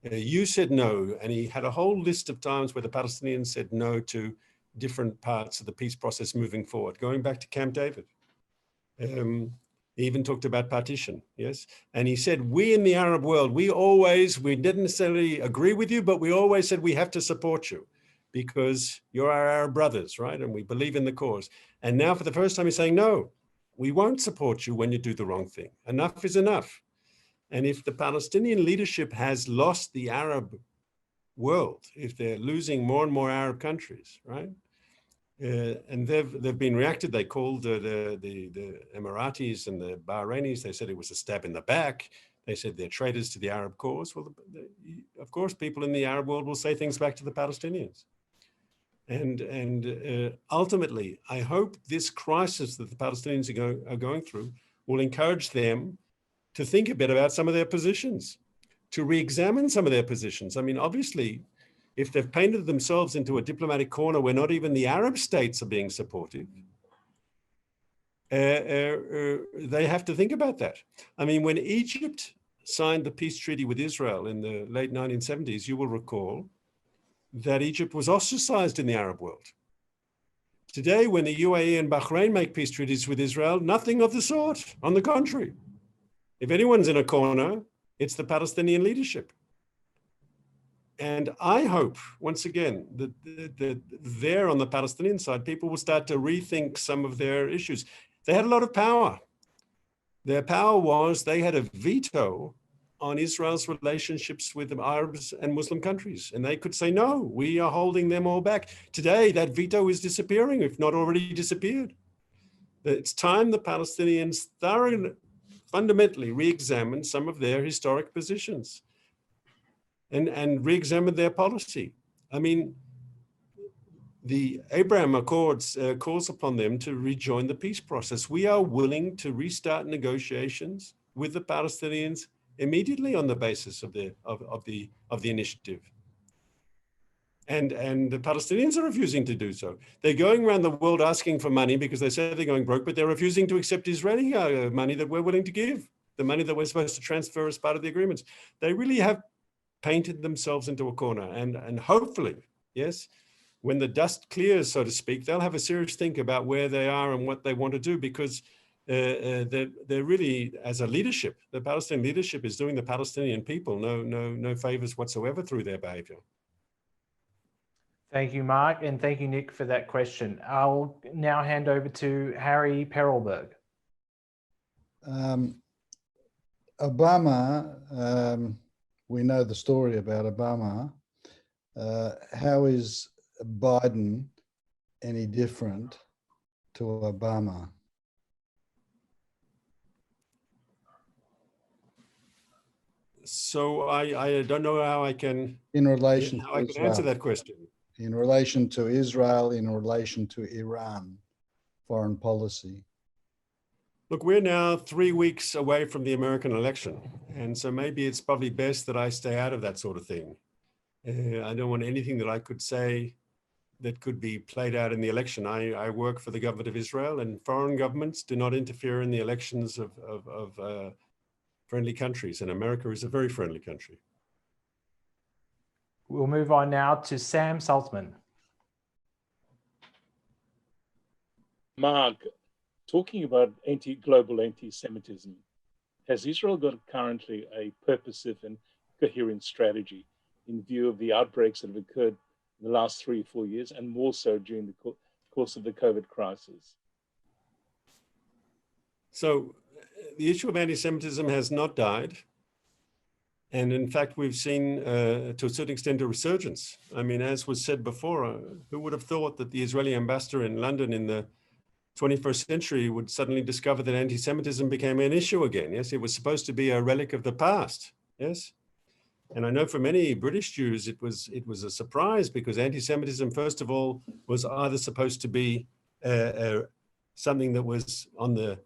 You said no, and he had a whole list of times where the Palestinians said no to different parts of the peace process moving forward, going back to Camp David. He even talked about partition, yes? And he said, we in the Arab world, we didn't necessarily agree with you, but we always said we have to support you because you're our Arab brothers, right? And we believe in the cause. And now for the first time he's saying, no, we won't support you when you do the wrong thing. Enough is enough. And if the Palestinian leadership has lost the Arab world, if they're losing more and more Arab countries, right? And they've been reacted. They called the Emiratis and the Bahrainis. They said it was a stab in the back. They said they're traitors to the Arab cause. Well, of course, people in the Arab world will say things back to the Palestinians. And ultimately, I hope this crisis that the Palestinians are going through will encourage them to think a bit about some of their positions, to re-examine some of their positions. I mean, obviously, if they've painted themselves into a diplomatic corner where not even the Arab states are being supportive, they have to think about that. I mean, when Egypt signed the peace treaty with Israel in the late 1970s, you will recall that Egypt was ostracized in the Arab world. Today, when the UAE and Bahrain make peace treaties with Israel, nothing of the sort. On the contrary, if anyone's in a corner, it's the Palestinian leadership. And I hope, once again, that there on the Palestinian side, people will start to rethink some of their issues. They had a lot of power. Their power was they had a veto on Israel's relationships with the Arabs and Muslim countries. And they could say, no, we are holding them all back. Today, that veto is disappearing, if not already disappeared. It's time the Palestinians fundamentally re-examine some of their historic positions and re-examine their policy. I mean, the Abraham Accords calls upon them to rejoin the peace process. We are willing to restart negotiations with the Palestinians immediately on the basis of the initiative. And the Palestinians are refusing to do so. They're going around the world asking for money because they say they're going broke, but they're refusing to accept Israeli money that we're willing to give, the money that we're supposed to transfer as part of the agreements. They really have painted themselves into a corner. And hopefully, yes, when the dust clears, so to speak, they'll have a serious think about where they are and what they want to do, because they're really, as a leadership, the Palestinian leadership is doing the Palestinian people no favors whatsoever through their behavior. Thank you, Mark, and thank you, Nick, for that question. I'll now hand over to Harry Perelberg. Obama, we know the story about Obama. How is Biden any different to Obama? So I don't know how I can, answer that question. In relation to Israel, in relation to Iran, foreign policy. Look, we're now 3 weeks away from the American election. And so maybe it's probably best that I stay out of that sort of thing. I don't want anything that I could say that could be played out in the election. I work for the government of Israel, and foreign governments do not interfere in the elections of friendly countries. And America is a very friendly country. We'll move on now to Sam Saltzman. Mark, talking about global anti-Semitism, has Israel got currently a purposive and coherent strategy in view of the outbreaks that have occurred in the last 3 or 4 years, and more so during the course of the COVID crisis? So the issue of anti-Semitism has not died. And in fact, we've seen, to a certain extent, a resurgence. I mean, as was said before, who would have thought that the Israeli ambassador in London in the 21st century would suddenly discover that anti-Semitism became an issue again? Yes, it was supposed to be a relic of the past. Yes. And I know for many British Jews, it was a surprise, because anti-Semitism, first of all, was either supposed to be something that was on the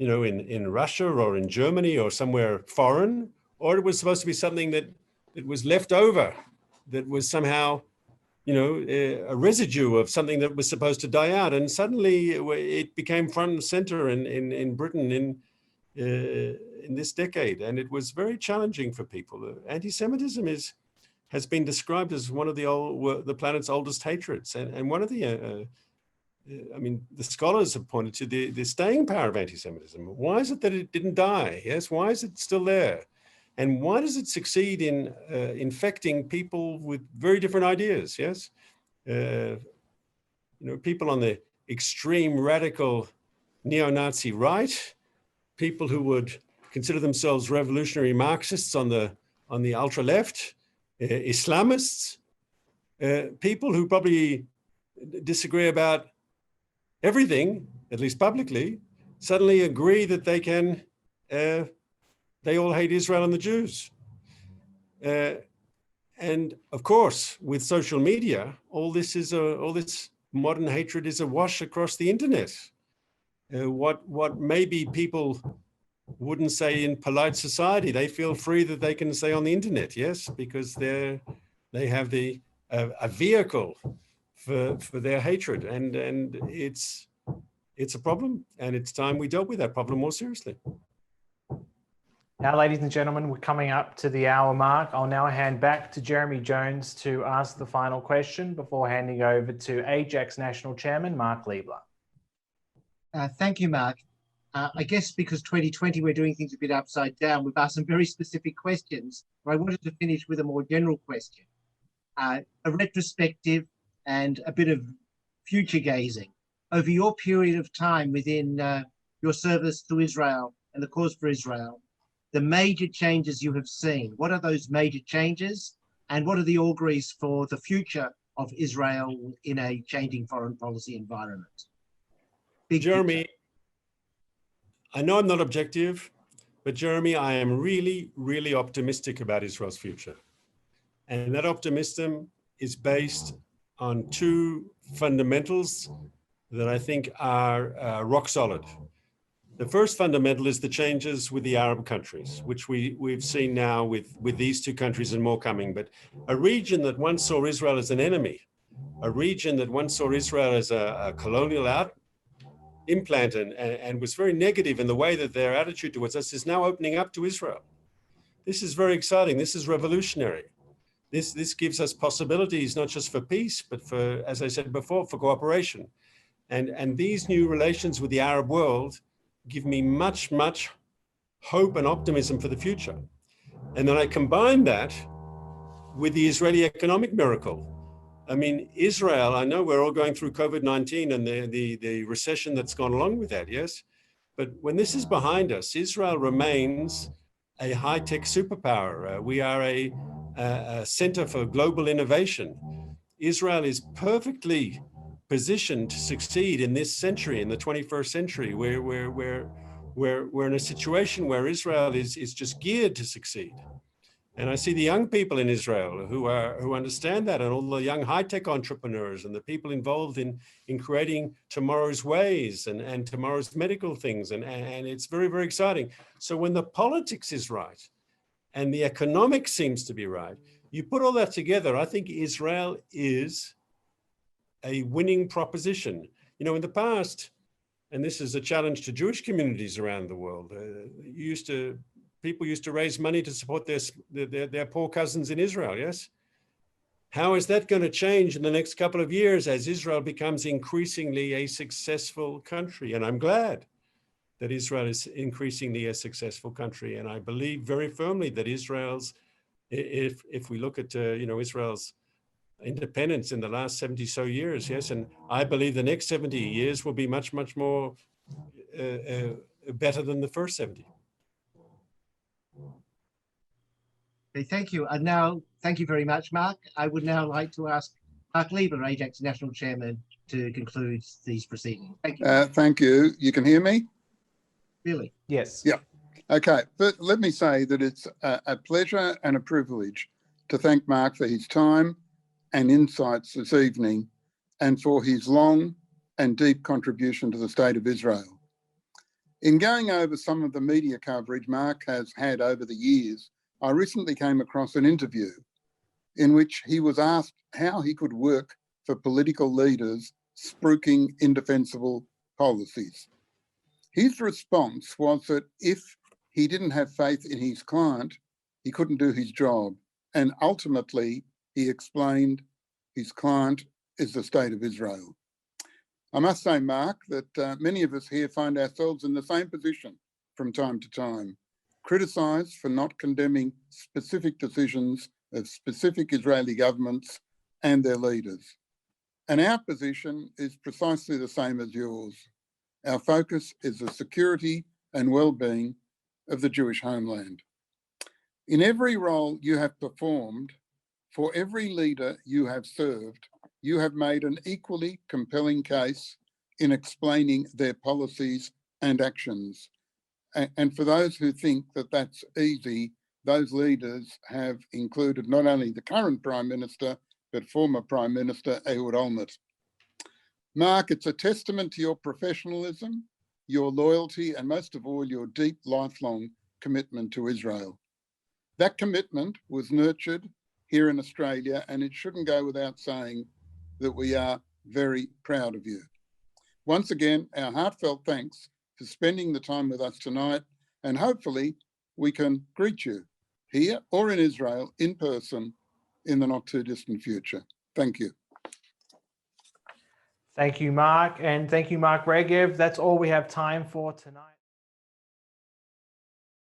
in Russia or in Germany or somewhere foreign, or it was supposed to be something that was left over, that was somehow, a residue of something that was supposed to die out. And suddenly it became front and center in Britain in this decade. And it was very challenging for people. Anti-Semitism has been described as one of the planet's oldest hatreds. And one of the the scholars have pointed to the staying power of anti-Semitism. Why is it that it didn't die? Yes, why is it still there? And why does it succeed in infecting people with very different ideas? Yes, people on the extreme radical neo-Nazi right, people who would consider themselves revolutionary Marxists on the ultra left, Islamists, people who probably disagree about everything, at least publicly, suddenly agree that they all hate Israel and the Jews. And of course, with social media, all this modern hatred is awash across the internet. What maybe people wouldn't say in polite society, they feel free that they can say on the internet, yes, because they have a vehicle for their hatred, and it's a problem, and it's time we dealt with that problem more seriously. Now, ladies and gentlemen, we're coming up to the hour mark. I'll now hand back to Jeremy Jones to ask the final question before handing over to AIJAC's National Chairman, Mark Liebler. Thank you, Mark. I guess because 2020, we're doing things a bit upside down, we've asked some very specific questions, but I wanted to finish with a more general question, a retrospective and a bit of future gazing. Over your period of time within your service to Israel and the cause for Israel, the major changes you have seen, what are those major changes, and what are the auguries for the future of Israel in a changing foreign policy environment? Jeremy, I know I'm not objective, but Jeremy, I am really, really optimistic about Israel's future. And that optimism is based on two fundamentals that I think are rock solid. The first fundamental is the changes with the Arab countries, which we've seen now with these two countries and more coming. But a region that once saw Israel as an enemy, a region that once saw Israel as a colonial implant and was very negative in the way that their attitude towards us, is now opening up to Israel. This is very exciting. This is revolutionary. This gives us possibilities, not just for peace, but for, as I said before, for cooperation. And these new relations with the Arab world give me much, much hope and optimism for the future. And then I combine that with the Israeli economic miracle. I mean, Israel, I know we're all going through COVID-19 and the recession that's gone along with that, yes? But when this is behind us, Israel remains a high-tech superpower. We are a center for global innovation. Israel is perfectly positioned to succeed in this century, in the 21st century. We're in a situation where Israel is just geared to succeed. And I see the young people in Israel who understand that, and all the young high-tech entrepreneurs and the people involved in creating tomorrow's ways and tomorrow's medical things. And it's very, very exciting. So when the politics is right and the economics seems to be right, you put all that together, I think Israel is a winning proposition. You know, in the past, and this is a challenge to Jewish communities around the world, people used to raise money to support their poor cousins in Israel, yes? How is that going to change in the next couple of years as Israel becomes increasingly a successful country? And I'm glad that Israel is increasingly a successful country. And I believe very firmly that Israel's, if we look at, Israel's independence in the last 70 so years, yes, and I believe the next 70 years will be much, much more better than the first 70. Okay, thank you. And now, thank you very much, Mark. I would now like to ask Mark Lieber, AIJAC's National Chairman, to conclude these proceedings. Thank you. Thank you. You can hear me? Really? Yes. Yeah. Okay. But let me say that it's a pleasure and a privilege to thank Mark for his time and insights this evening and for his long and deep contribution to the State of Israel. In going over some of the media coverage Mark has had over the years, I recently came across an interview in which he was asked how he could work for political leaders spruiking indefensible policies. His response was that if he didn't have faith in his client, he couldn't do his job. And ultimately, he explained his client is the State of Israel. I must say, Mark, that many of us here find ourselves in the same position from time to time, criticised for not condemning specific decisions of specific Israeli governments and their leaders. And our position is precisely the same as yours. Our focus is the security and well-being of the Jewish homeland. In every role you have performed, for every leader you have served, you have made an equally compelling case in explaining their policies and actions. And for those who think that that's easy, those leaders have included not only the current Prime Minister, but former Prime Minister Ehud Olmert. Mark, it's a testament to your professionalism, your loyalty, and most of all, your deep, lifelong commitment to Israel. That commitment was nurtured here in Australia, and it shouldn't go without saying that we are very proud of you. Once again, our heartfelt thanks for spending the time with us tonight, and hopefully we can greet you here or in Israel in person in the not too distant future. Thank you. Thank you, Mark, and thank you, Mark Regev. That's all we have time for tonight.